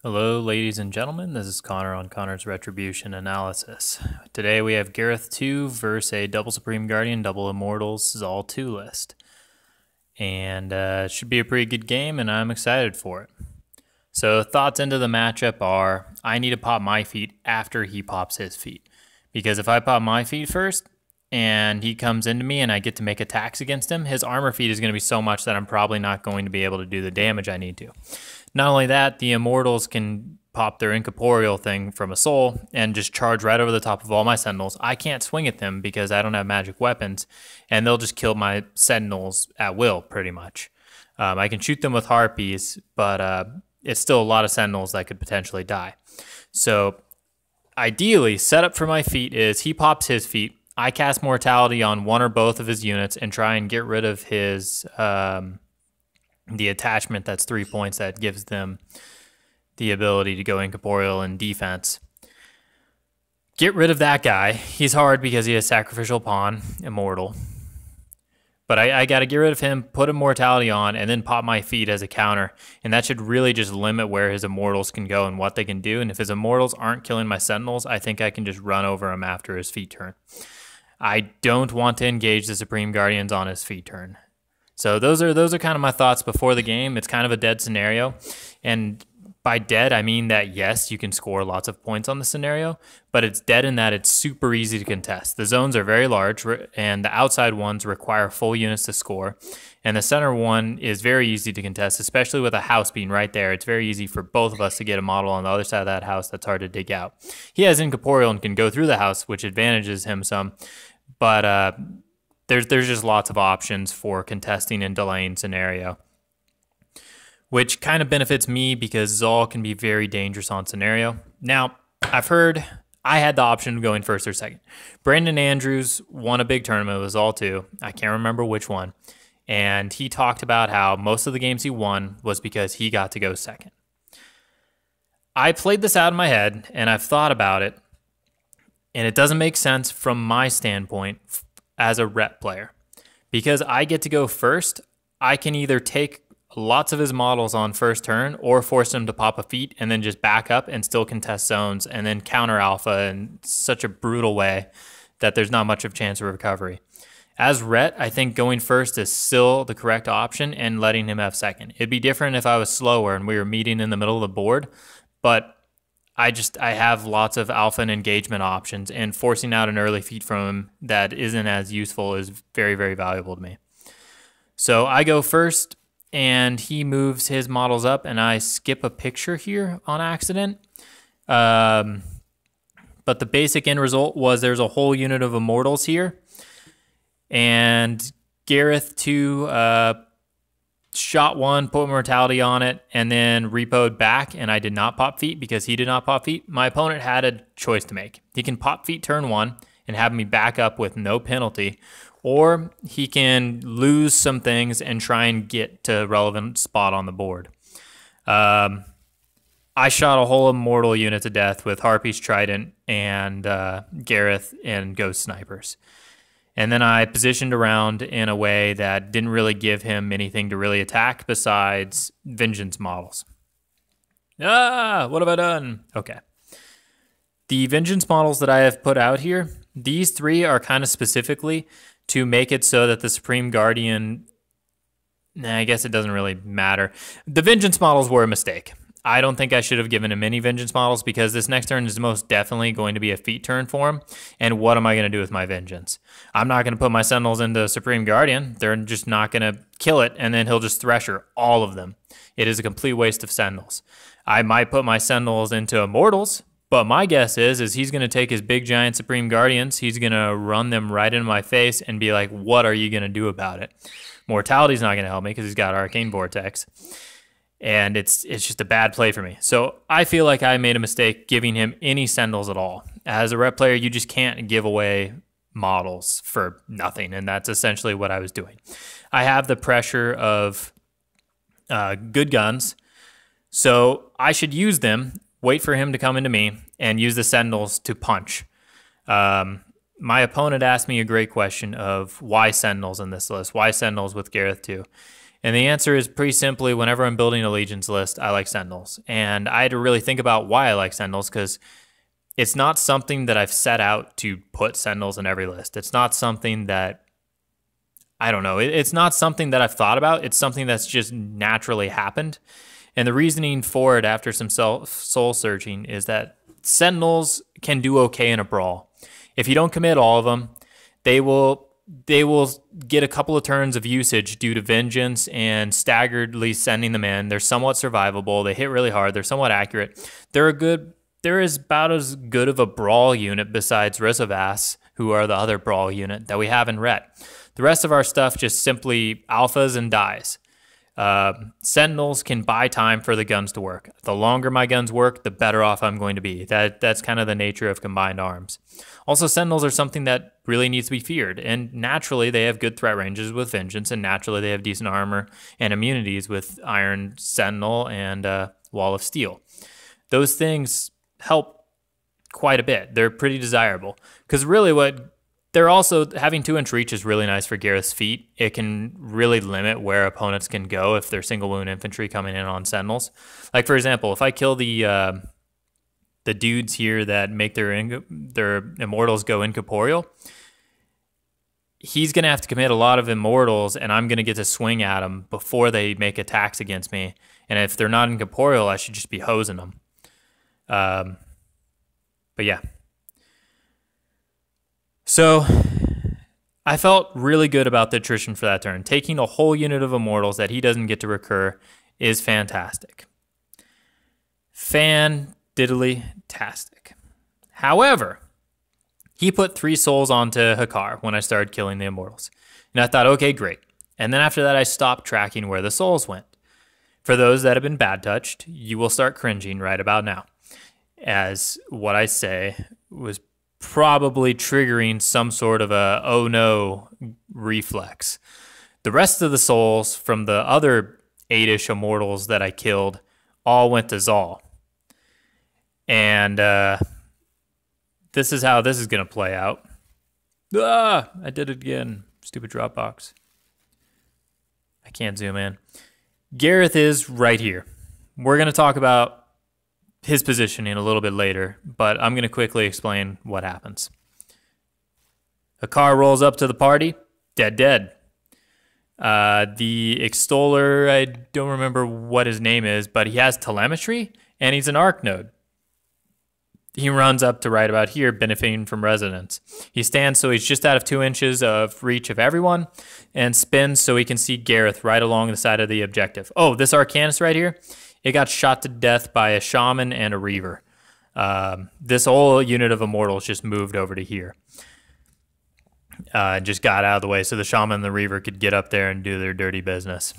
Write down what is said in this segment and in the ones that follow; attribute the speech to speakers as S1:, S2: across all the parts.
S1: Hello, ladies and gentlemen. This is Connor on Connor's Retribution Analysis. Today we have Garryth 2 versus a double Supreme Guardian, double Immortals Zaal 2 list. And it should be a pretty good game, and I'm excited for it. So, thoughts into the matchup are I need to pop my feet after he pops his feet. Because if I pop my feet first, and he comes into me and I get to make attacks against him, his armor feat is going to be so much that I'm probably not going to be able to do the damage I need to. Not only that, the Immortals can pop their incorporeal thing from a soul and just charge right over the top of all my Sentinels. I can't swing at them because I don't have magic weapons, and they'll just kill my Sentinels at will, pretty much. I can shoot them with Harpies, but it's still a lot of Sentinels that could potentially die. So ideally, setup for my feat is he pops his feet, I cast Mortality on one or both of his units and try and get rid of his the attachment that's 3 points that gives them the ability to go incorporeal and defense. Get rid of that guy. He's hard because he has Sacrificial Pawn, Immortal. But I got to get rid of him, put a Mortality on, and then pop my feet as a counter. And that should really just limit where his Immortals can go and what they can do. And if his Immortals aren't killing my Sentinels, I think I can just run over him after his feet turn. I don't want to engage the Supreme Guardians on his feet turn. So those are kind of my thoughts before the game. It's kind of a dead scenario. And by dead, I mean that, yes, you can score lots of points on the scenario, but it's dead in that it's super easy to contest. The zones are very large, and the outside ones require full units to score. And the center one is very easy to contest, especially with a house being right there. It's very easy for both of us to get a model on the other side of that house that's hard to dig out. He has incorporeal and can go through the house, which advantages him some. But there's just lots of options for contesting and delaying scenario, which kind of benefits me because Zaal can be very dangerous on scenario. Now, I've heard I had the option of going first or second. Brandon Andrews won a big tournament with Zaal 2. I can't remember which one. And he talked about how most of the games he won was because he got to go second. I played this out in my head, and I've thought about it. And it doesn't make sense from my standpoint as a rep player. Because I get to go first, I can either take lots of his models on first turn or force him to pop a feat and then just back up and still contest zones and then counter alpha in such a brutal way that there's not much of a chance of recovery. As Rhett, I think going first is still the correct option and letting him have second. It'd be different if I was slower and we were meeting in the middle of the board, but I have lots of alpha and engagement options, and forcing out an early feat from him that isn't as useful is very, very valuable to me. So I go first, and he moves his models up, and I skip a picture here on accident. But the basic end result was there's a whole unit of Immortals here, and Garryth 2 shot one, put Mortality on it, and then repoed back, and I did not pop feet because he did not pop feet. My opponent had a choice to make. He can pop feet turn one and have me back up with no penalty, or he can lose some things and try and get to a relevant spot on the board. I shot a whole Immortal unit to death with Harpy's Trident and Garryth and Ghost Snipers. And then I positioned around in a way that didn't really give him anything to really attack besides Vengeance models. What have I done? Okay. The Vengeance models that I have put out here, these three are kind of specifically to make it so that the Supreme Guardian, I guess it doesn't really matter. The Vengeance models were a mistake. I don't think I should have given him any Vengeance models because this next turn is most definitely going to be a feat turn for him. And what am I going to do with my Vengeance? I'm not going to put my Sentinels into Supreme Guardian. They're just not going to kill it, and then he'll just Thresher all of them. It is a complete waste of Sentinels. I might put my Sentinels into Immortals, but my guess is he's going to take his big giant Supreme Guardians, he's going to run them right in my face and be like, what are you going to do about it? Mortality's not going to help me because he's got Arcane Vortex. And it's just a bad play for me. So I feel like I made a mistake giving him any Sentinels at all. As a rep player, you just can't give away models for nothing, and that's essentially what I was doing. I have the pressure of good guns, so I should use them, wait for him to come into me, and use the Sentinels to punch. My opponent asked me a great question of why Sentinels in this list, why Sentinels with Garryth 2. And the answer is pretty simply, whenever I'm building a Legions list, I like Sentinels. And I had to really think about why I like Sentinels, because it's not something that I've set out to put Sentinels in every list. It's not something that, I don't know, it's not something that I've thought about. It's something that's just naturally happened. And the reasoning for it after some soul searching is that Sentinels can do okay in a brawl. If you don't commit all of them, they will get a couple of turns of usage due to Vengeance and staggeredly sending them in. They're somewhat survivable. They hit really hard. They're somewhat accurate. There is about as good of a brawl unit besides Rizovas, who are the other brawl unit that we have in Ret. The rest of our stuff just simply alphas and dies. Sentinels can buy time for the guns to work. The longer my guns work, the better off I'm going to be. That's kind of the nature of combined arms. Also, Sentinels are something that really needs to be feared, and naturally they have good threat ranges with Vengeance, and naturally they have decent armor and immunities with Iron Sentinel and Wall of Steel. Those things help quite a bit. They're pretty desirable, because really they're also, having 2-inch reach is really nice for Garryth's feet. It can really limit where opponents can go if they're single wound infantry coming in on Sentinels. Like, for example, if I kill the dudes here that make their Immortals go incorporeal, he's going to have to commit a lot of Immortals, and I'm going to get to swing at them before they make attacks against me. And if they're not incorporeal, I should just be hosing them. But yeah. So I felt really good about the attrition for that turn. Taking a whole unit of Immortals that he doesn't get to recur is fantastic. Fan-diddly-tastic. However, he put 3 souls onto Hakaar when I started killing the Immortals. And I thought, okay, great. And then after that, I stopped tracking where the souls went. For those that have been bad touched, you will start cringing right about now, as what I say was probably triggering some sort of a oh no reflex. The rest of the souls from the other 8-ish Immortals that I killed all went to Zaal. And this is how this is going to play out. Ah, I did it again. Stupid Dropbox. I can't zoom in. Garryth is right here. We're going to talk about his positioning a little bit later, but I'm going to quickly explain what happens. Hakaar rolls up to the party, dead. The Extoller, I don't remember what his name is, but he has telemetry, and he's an arc node. He runs up to right about here, benefiting from resonance. He stands so he's just out of 2 inches of reach of everyone, and spins so he can see Garryth right along the side of the objective. Oh, this Arcanist right here, it got shot to death by a Shaman and a reiver. This whole unit of Immortals just moved over to here. Just got out of the way so the Shaman and the reiver could get up there and do their dirty business.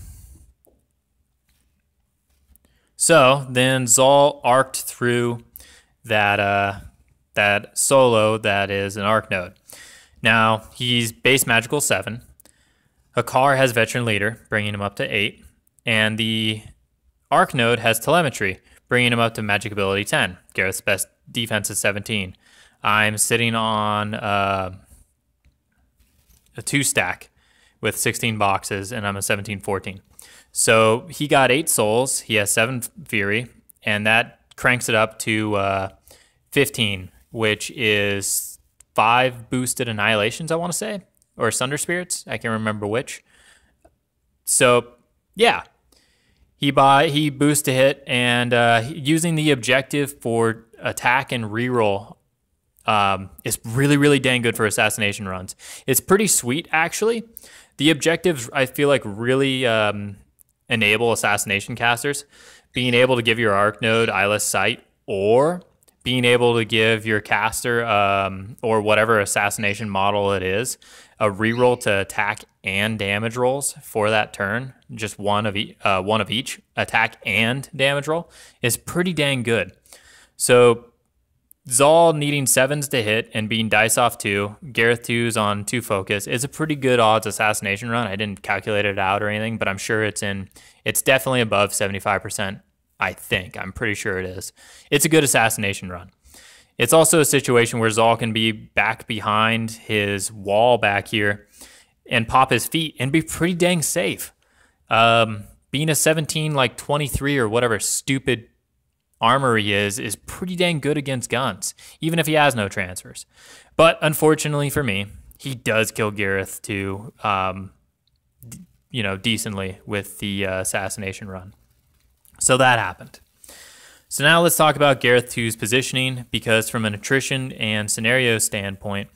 S1: So then Zaal arced through that solo that is an arc node. Now, he's base magical 7. Hakaar has veteran leader, bringing him up to 8. And the arc node has telemetry, bringing him up to magic ability 10. Garryth's best defense is 17. I'm sitting on a 2-stack with 16 boxes, and I'm a 17-14. So he got 8 souls. He has 7 fury, and that cranks it up to 15, which is 5 boosted annihilations, I want to say, or Sunder Spirits. I can't remember which. So yeah, he boosts a hit, and using the objective for attack and reroll is really dang good for assassination runs. It's pretty sweet, actually. The objectives, I feel like, really enable assassination casters. Being able to give your arc node eyeless sight, or being able to give your caster or whatever assassination model it is a reroll to attack and damage rolls for that turn, just one of each attack and damage roll, is pretty dang good. So Zaal needing 7s to hit and being dice off 2, Garryth 2s on 2 focus is a pretty good odds assassination run. I didn't calculate it out or anything, but I'm sure it's definitely above 75%. I think. I'm pretty sure it is. It's a good assassination run. It's also a situation where Zaal can be back behind his wall back here and pop his feet and be pretty dang safe. Being a 17, like 23 or whatever stupid armor he is pretty dang good against guns, even if he has no transfers. But unfortunately for me, he does kill Garryth too, decently with the assassination run. So that happened. So now let's talk about Garryth 2's positioning, because from an attrition and scenario standpoint,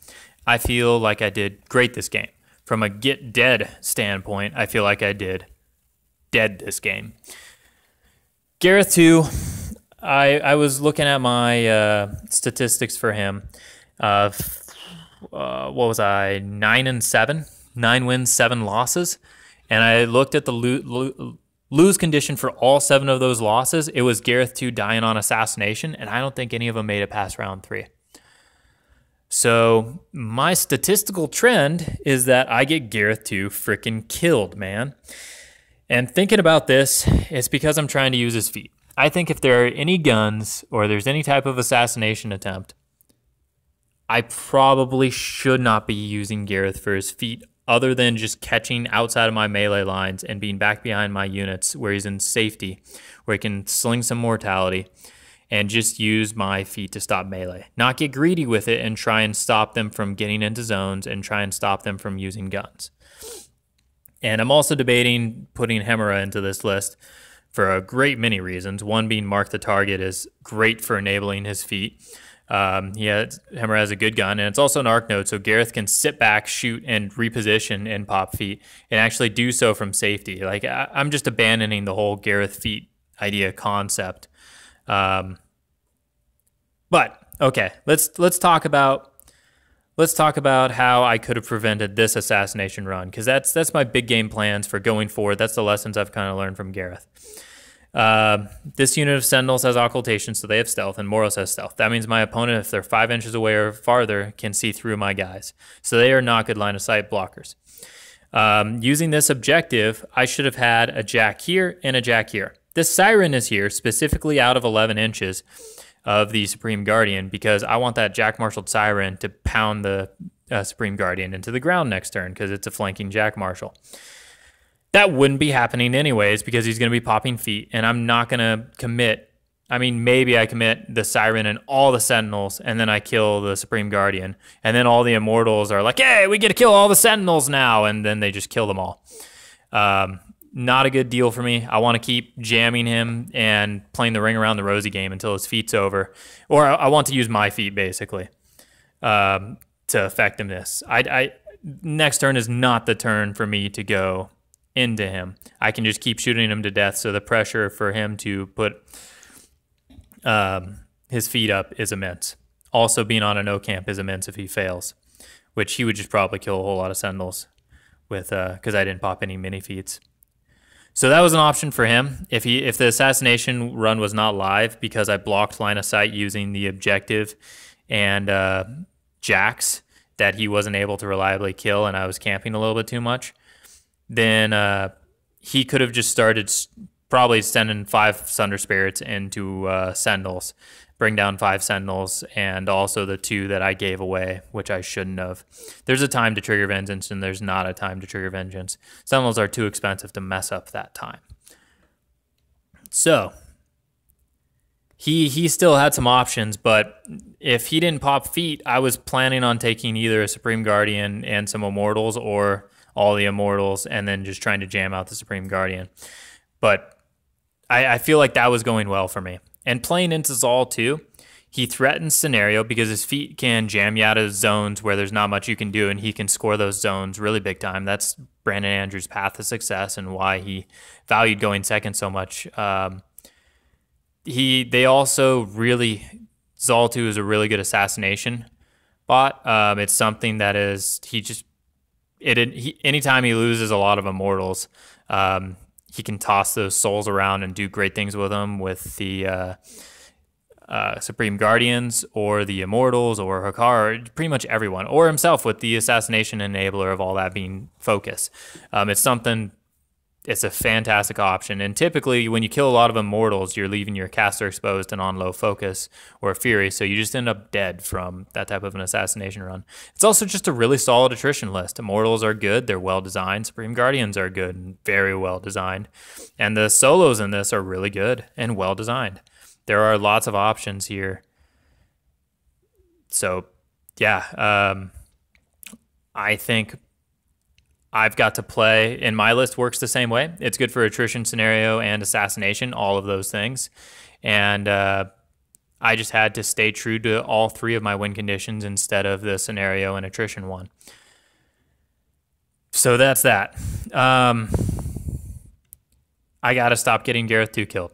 S1: I feel like I did great this game. From a get dead standpoint, I feel like I did dead this game. Garryth 2, I was looking at my statistics for him. What was I? 9-7, 9 wins, 7 losses, and I looked at the lose condition for all 7 of those losses. It was Garryth 2 dying on assassination, and I don't think any of them made it past round 3. So my statistical trend is that I get Garryth 2 freaking killed, man. And thinking about this, it's because I'm trying to use his feat. I think if there are any guns or there's any type of assassination attempt, I probably should not be using Garryth for his feat, other than just catching outside of my melee lines and being back behind my units where he's in safety, where he can sling some mortality and just use my feat to stop melee. Not get greedy with it and try and stop them from getting into zones and try and stop them from using guns. And I'm also debating putting Hemera into this list for a great many reasons. One being Mark the Target is great for enabling his feat. Hemera has a good gun, and it's also an arc node, so Garryth can sit back, shoot, and reposition and pop feat, and actually do so from safety. Like, I'm just abandoning the whole Garryth feat idea concept. But okay, let's talk about how I could have prevented this assassination run, because that's my big game plans for going forward. That's the lessons I've kind of learned from Garryth. This unit of Sentinels has occultation, so they have stealth, and Moros has stealth. That means my opponent, if they're 5 inches away or farther, can see through my guys. So they are not good line of sight blockers. Using this objective, I should have had a jack here and a jack here. This Siren is here specifically out of 11 inches of the Supreme Guardian, because I want that Jack Marshaled Siren to pound the Supreme Guardian into the ground next turn, because it's a flanking Jack Marshal. That wouldn't be happening anyways, because he's going to be popping feet, and I'm not going to commit. I mean, maybe I commit the Siren and all the Sentinels, and then I kill the Supreme Guardian, and then all the Immortals are like, hey, we get to kill all the Sentinels now, and then they just kill them all. Not a good deal for me. I want to keep jamming him and playing the ring around the rosy game until his feat's over. Or I want to use my feat, basically, to effectiveness. Next turn is not the turn for me to go into him. I can just keep shooting him to death, so the pressure for him to put his feet up is immense. Also, being on a no camp is immense if he fails, which he would just probably kill a whole lot of Sentinels with, because I didn't pop any mini feats. So that was an option for him. If the assassination run was not live because I blocked line of sight using the objective and jacks that he wasn't able to reliably kill, and I was camping a little bit too much, then he could have just started probably sending 5 Sunder Spirits into Sentinels, bring down 5 Sentinels, and also the 2 that I gave away, which I shouldn't have. There's a time to trigger Vengeance, and there's not a time to trigger Vengeance. Sentinels are too expensive to mess up that time. So he still had some options, but if he didn't pop feet, I was planning on taking either a Supreme Guardian and some Immortals, or all the Immortals, and then just trying to jam out the Supreme Guardian. But I feel like that was going well for me. And playing into Zaal too, he threatens scenario because his feet can jam you out of zones where there's not much you can do, and he can score those zones really big time. That's Brandon Andrews' path to success and why he valued going second so much. They also really, Zaal 2 is a really good assassination bot. It's something that is, anytime he loses a lot of Immortals, he can toss those souls around and do great things with them with the Supreme Guardians or the Immortals or Hakaar, pretty much everyone, or himself with the assassination enabler of all that being focus. It's something it's a fantastic option. And typically, when you kill a lot of Immortals, you're leaving your caster exposed and on low focus or Fury, so you just end up dead from that type of an assassination run. It's also just a really solid attrition list. Immortals are good, they're well designed. Supreme Guardians are good and very well designed. And the solos in this are really good and well designed. There are lots of options here. So, yeah, I think I've got to play, and my list works the same way. It's good for attrition scenario and assassination, all of those things. And I just had to stay true to all three of my win conditions instead of the scenario and attrition one. So that's that. I got to stop getting Garryth 2 killed.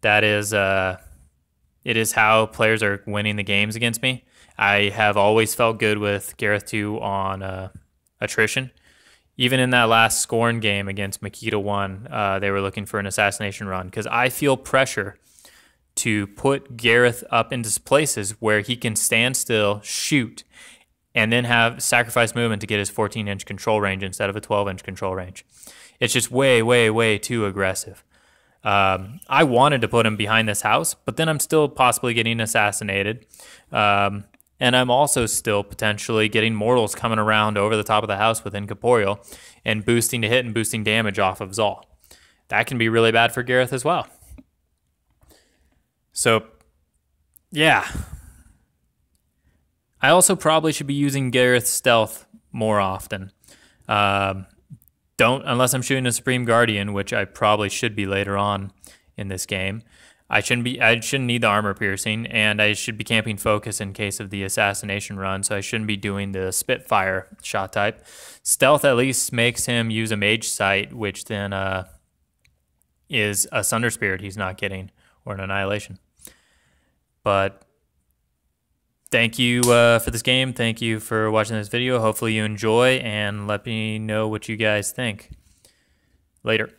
S1: That is, it is how players are winning the games against me. I have always felt good with Garryth 2 on attrition. Even in that last Scorn game against Makita 1, they were looking for an assassination run because I feel pressure to put Garryth up into places where he can stand still, shoot, and then have sacrifice movement to get his 14-inch control range instead of a 12-inch control range. It's just way, way, way too aggressive. I wanted to put him behind this house, but then I'm still possibly getting assassinated. And I'm also still potentially getting Mortals coming around over the top of the house with Incorporeal and boosting to hit and boosting damage off of Zaal. That can be really bad for Garryth as well. So, yeah. I also probably should be using Garryth Stealth more often. Unless I'm shooting a Supreme Guardian, which I probably should be later on in this game. I shouldn't need the armor piercing, and I should be camping focus in case of the assassination run, so I shouldn't be doing the Spitfire shot type. Stealth at least makes him use a mage sight, which then is a Sunder Spirit he's not getting, or an Annihilation. But thank you for this game. Thank you for watching this video. Hopefully you enjoy, and let me know what you guys think. Later.